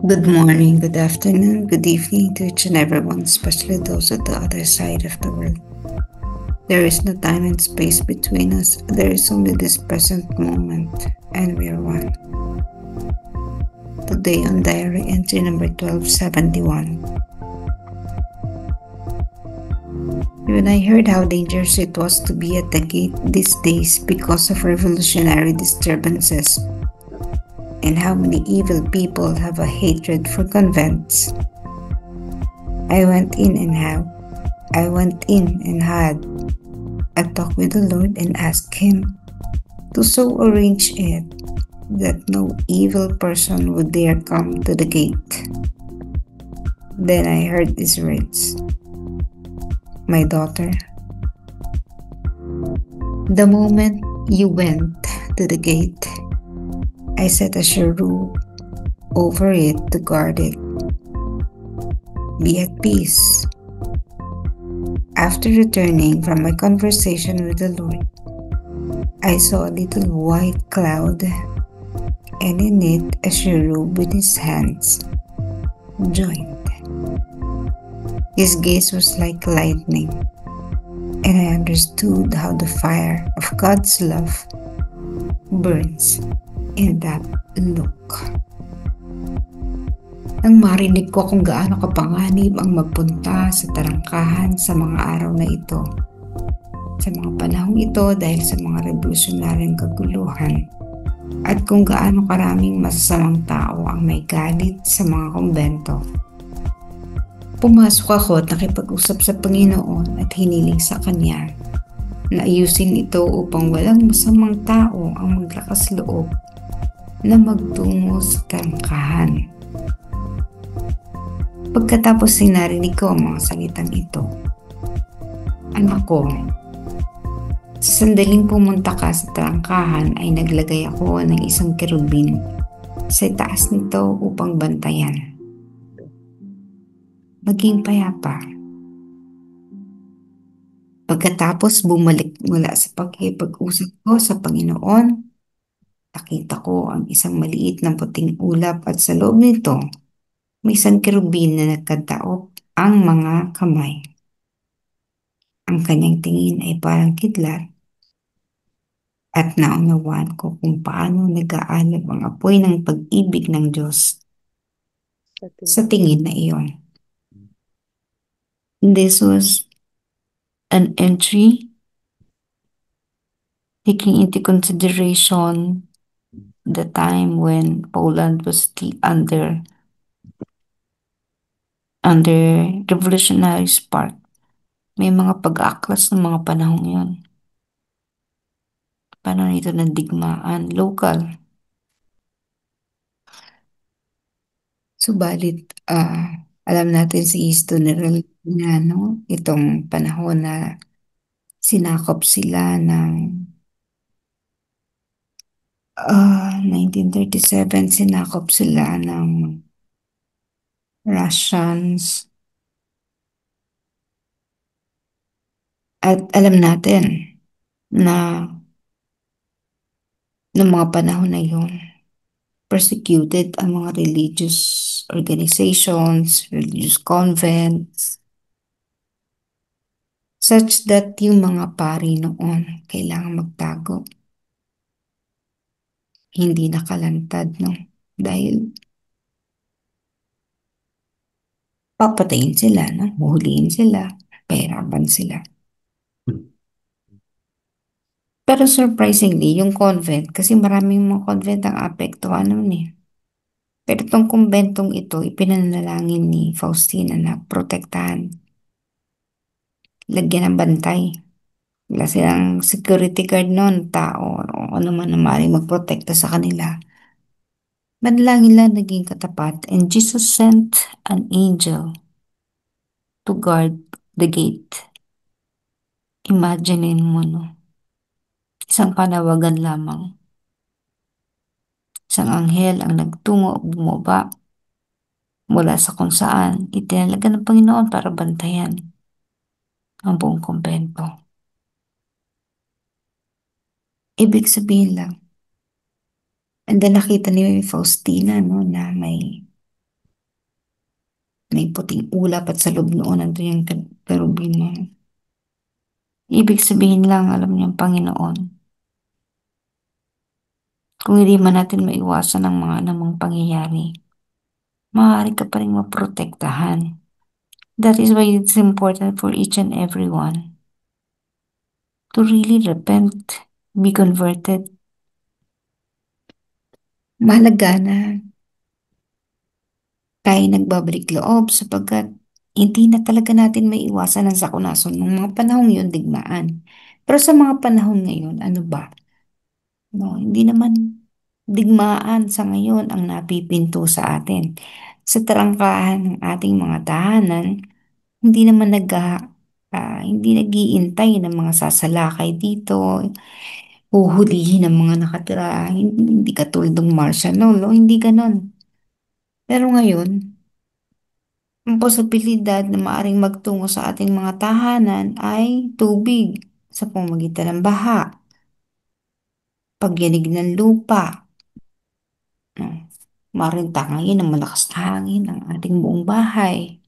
Good morning, good afternoon, good evening to each and everyone, especially those at the other side of the world. There is no time and space between us, there is only this present moment, and we are one. Today on diary entry number 1271. When I heard how dangerous it was to be at the gate these days because of revolutionary disturbances, and how many evil people have a hatred for convents, I went in and had a talk with the Lord and asked Him to so arrange it that no evil person would dare come to the gate. Then I heard these words: "My daughter, the moment you went to the gate, I set a cherub over it to guard it. Be at peace." After returning from my conversation with the Lord, I saw a little white cloud, and in it a cherub with his hands joined. His gaze was like lightning, and I understood how the fire of God's love burns in that look. Nang marinig ko kung gaano kapanganib ang magpunta sa tarangkahan sa mga araw na ito, sa mga panahong ito dahil sa mga revolusyonaryong kaguluhan, at kung gaano karaming masasamang tao ang may galit sa mga kumbento, pumasok ako at nakipag-usap sa Panginoon at hiniling sa Kanya na ayusin ito upang walang masamang tao ang maglakas loob na magtungo sa tarangkahan. Pagkatapos narinig ko ang mga salitang ito, "Anak ko, sa sandaling pumunta ka sa tarangkahan ay naglagay ako ng isang kerubin sa taas nito upang bantayan. Maging payapa." Pagkatapos bumalik mula sa pakikipag-usap ko sa Panginoon, nakita ko ang isang maliit na puting ulap at sa loob nito may isang kerubin na nagkataob ang mga kamay. Ang kanyang tingin ay parang kidlat, at naunawaan ko kung paano nag-aalab ang apoy ng pag-ibig ng Diyos sa tingin na iyon. This was an entry taking into consideration the time when Poland was still under revolutionary spark. May mga pag-aaklas ng mga panahong yun. Paano nito ng digmaan? Local. Subalit, alam natin si history na itong panahon na sinakop sila ng 1937, sinakop sila ng Russians. At alam natin na noong mga panahon na yun, persecuted ang mga religious organizations, religious convents, such that yung mga pari noon kailangan magtago. Hindi nakalantad, no? Dahil papatayin sila, no? Huhulihin sila, pahirapan sila. Pero surprisingly, yung convent, kasi maraming mga convent ang apektuhan nun eh. Pero itong kumbentong ito, ipinanalangin ni Faustina na protektahan, lagyan ng bantay. Wala silang security guard noon, tao, o ano man na maaaring magprotekta sa kanila. Manalangin lang naging katapat, and Jesus sent an angel to guard the gate. Imaginein mo, no? Isang panawagan lamang. Isang anghel ang nagtungo o bumaba mula sa kung saan itinalaga ng Panginoon para bantayan ang buong kumbento. Ibig sabihin lang, and then nakita ni Faustina, no, na may May puting ulap at sa loob noon nandun yung kerubin na yun. Ibig sabihin lang, alam niyo, Panginoon, kung hindi man natin maiwasan ang mga anumang pangyayari, maaari ka pa rin maprotektahan. That is why it's important for each and everyone to really repent, be converted. Mahalaga na tayo nagbabalik loob sapagkat hindi na talaga natin maiwasan ang sakunason ng mga panahong yun, digmaan. Pero sa mga panahon ngayon, ano ba? No, hindi naman digmaan sa ngayon ang napipinto sa atin. Sa tarangkahan ng ating mga tahanan, hindi naman hindi nag-iintay ng mga sasalakay dito, huhulihin ng mga nakatira, hindi katulad ng martial law, no? Hindi ganon. Pero ngayon, ang posibilidad na maaring magtungo sa ating mga tahanan ay tubig sa pamamagitan ng baha, pagyanig ng lupa, no? Maaaring tangangin ng malakas na hangin ang ating buong bahay.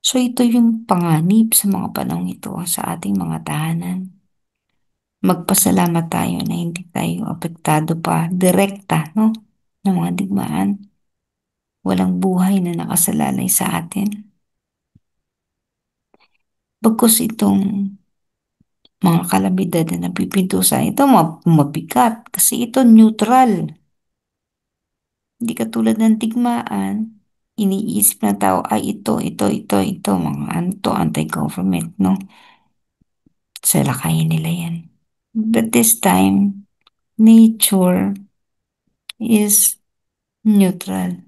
So ito yung panganib sa mga panahon ito sa ating mga tahanan. Magpasalamat tayo na hindi tayo apektado pa direkta, no, ng mga digmaan. Walang buhay na nakasalalay sa atin. Bagkus itong mga kalamidad na napipintusan, ito mabigat kasi ito neutral. Hindi katulad ng digmaan, iniisip na tao, ay ito, mga anti-government, no? Salakayin nila yan. But this time, nature is neutral.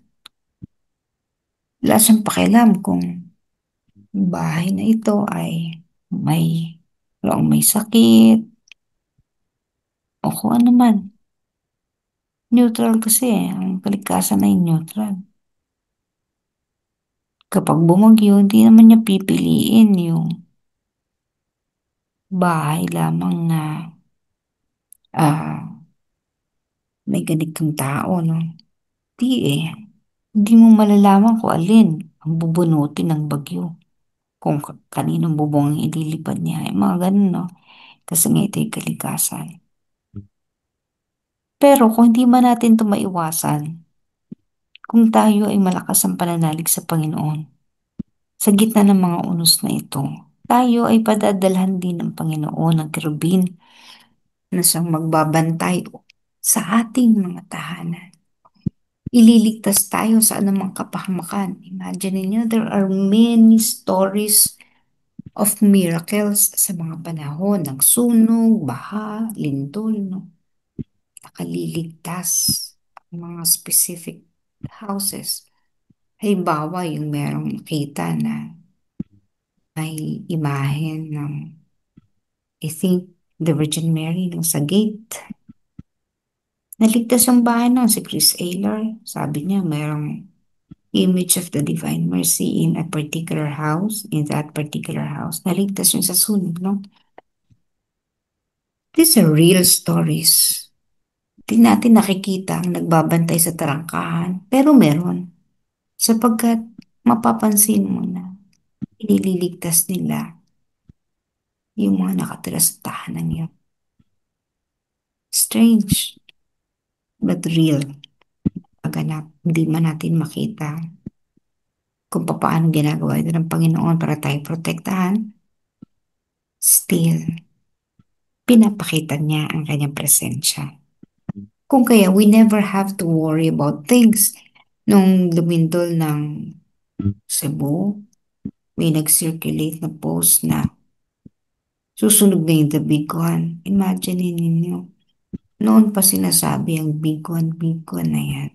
Wala siyang pakialam kung bahay na ito ay may sakit o kung ano man. Neutral kasi ang kalikasan ay neutral. Kapag bumagyo, hindi naman niya pipiliin yung bahay lamang na ah, may ganitong tao, no? Di eh. Hindi mo malalaman kung alin ang bubunutin ng bagyo. Kung kaninong bubong ang ililipad niya. Yung mga ganun, no? Kasi nga ito yung kalikasan. Pero kung hindi man natin ito maiwasan, kung tayo ay malakas ang pananalig sa Panginoon, sa gitna ng mga unos na ito, tayo ay padadalhan din ng Panginoon ng kerubin na siyang magbabantay sa ating mga tahanan. Ililigtas tayo sa anumang kapahamakan. Imagine niyo, there are many stories of miracles sa mga panahon ng sunog, baha, lindol, no? Nakaliligtas ang mga specific houses. Halimbawa, yung merong nakita na may imahe ng, I think, the Virgin Mary nung sa gate. Naligtas yung bahay nun, si Chris Ayler. Sabi niya, merong image of the Divine Mercy in a particular house, in that particular house. Naligtas yun sa sunog, no? These are real stories. Di natin nakikita ang nagbabantay sa tarangkahan, pero meron. Sapagkat mapapansin mo na inililigtas nila yung mga nakatira sa tahanan yun. Strange, but real. Paganap, hindi man natin makita kung paano ginagawa ito ng Panginoon para tayo protektahan. Still, pinapakita niya ang kanyang presensya. Kung kaya, we never have to worry about things. Nung lumindol ng Cebu, may nag-circulate na post na susunog na yung the big one. Imagine ninyo. Noon pa sinasabi ang big one na yan.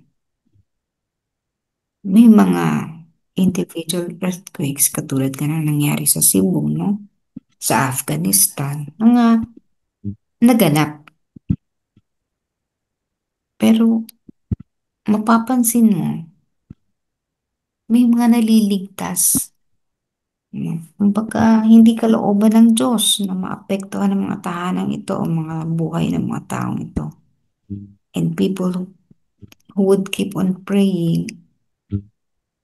May mga individual earthquakes katulad ka na nangyari sa Cebu, no? Sa Afghanistan, mga naganap. Pero mapapansin mo, may mga naliligtas. Kumbaga, hindi kalooban ng Diyos na maapektuhan ng mga tahanang ito o mga buhay ng mga taong ito. And people who would keep on praying,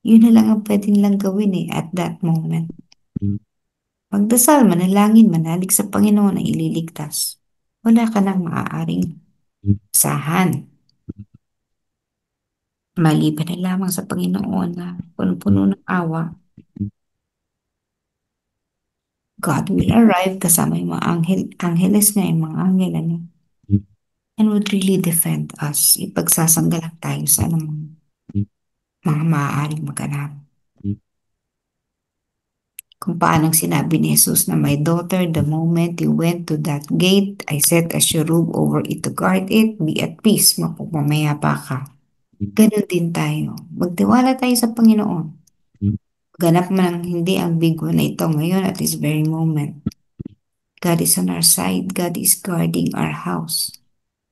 Yun na lang ang pwede nilang gawin at that moment. Magdasal, manalangin, manalig sa Panginoon na ililigtas. Wala ka nang maaaring asahan. Maliban na lamang sa Panginoon na punong-puno ng awa, God will arrive kasama yung mga angeles niya, yung mga angel, and would really defend us. Ipagsasanggalang tayo sa anumang mga maaaring maganap. Kung paanong sinabi ni Jesus na, "My daughter, the moment you went to that gate, I set a cherub over it to guard it. Be at peace, mapagmamayapa ka." Ganun din tayo. Magtiwala tayo sa Panginoon. Ganap man ang hindi ang bigwa na ito ngayon at this very moment. God is on our side. God is guarding our house.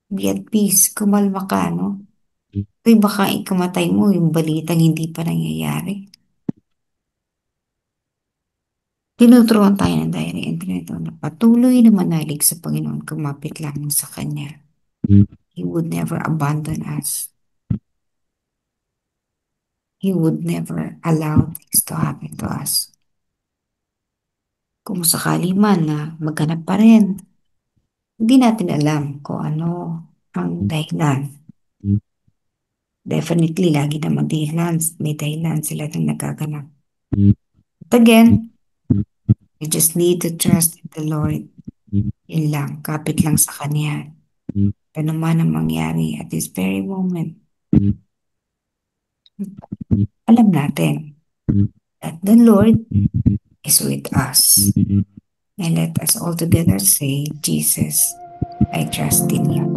Be at peace. Kumalma ka, no? Kaya baka ikamatay mo yung balitang hindi pa nangyayari. Tinuturuan tayo ng diary entry na ito na patuloy na manalig sa Panginoon, kumapit lamang sa Kanya. He would never abandon us. He would never allow things to happen to us. Kung sakali man na maghanap pa rin, hindi natin alam kung ano ang dahilan. Definitely, lagi naman may dahilan sila ng nagaganap. But again, we just need to trust in the Lord. Yun lang, kapit lang sa Kanya. Ano man ang mangyari at this very moment, alam natin that the Lord is with us. And let us all together say, Jesus, I trust in you.